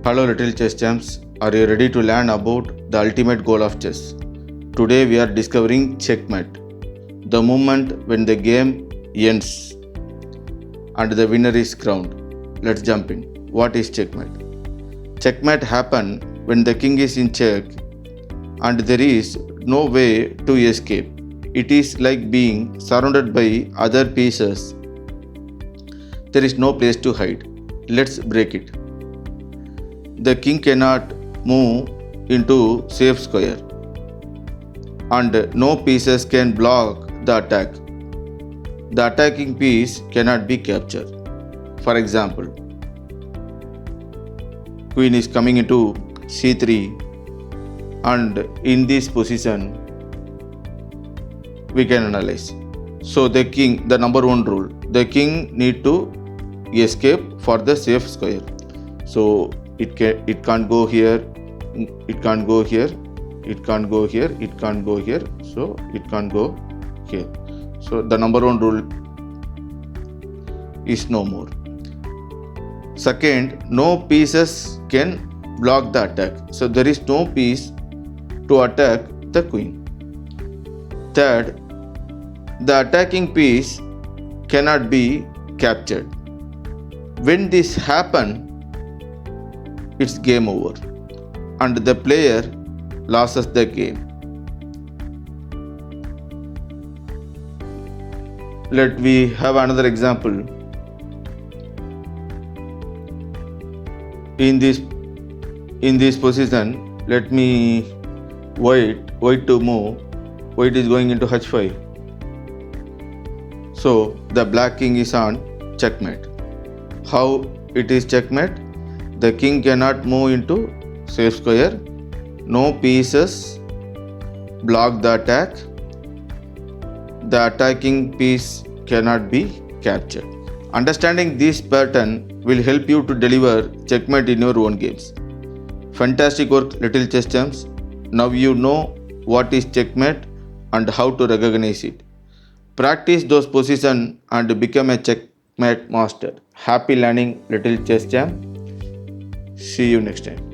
Hello little chess champs, are you ready to learn about the ultimate goal of chess? Today we are discovering checkmate, the moment when the game ends and the winner is crowned. Let's jump in. What is checkmate? Checkmate happens when the king is in check and there is no way to escape. It is like being surrounded by other pieces. There is no place to hide. Let's break it. The king cannot move into safe square and no pieces can block the attack. The attacking piece cannot be captured. For example, queen is coming into c3 and in this position we can analyze. So the king, the number one rule, the king need to escape for the safe square. So it can't go here, it can't go here, it can't go here, it can't go here, so it can't go here. So the number one rule is no more. Second, no pieces can block the attack. So there is no piece to attack the queen. Third, the attacking piece cannot be captured. When this happens, it's game over and the player loses the game. Let we have another example. In this position, let me white to move. White is going into h5. So the black king is on checkmate. How it is checkmate? The king cannot move into safe square. No pieces block the attack. The attacking piece cannot be captured. Understanding this pattern will help you to deliver checkmate in your own games. Fantastic work, little chess champs. Now you know what is checkmate and how to recognize it. Practice those positions and become a checkmate master. Happy learning, little chess champ. See you next time.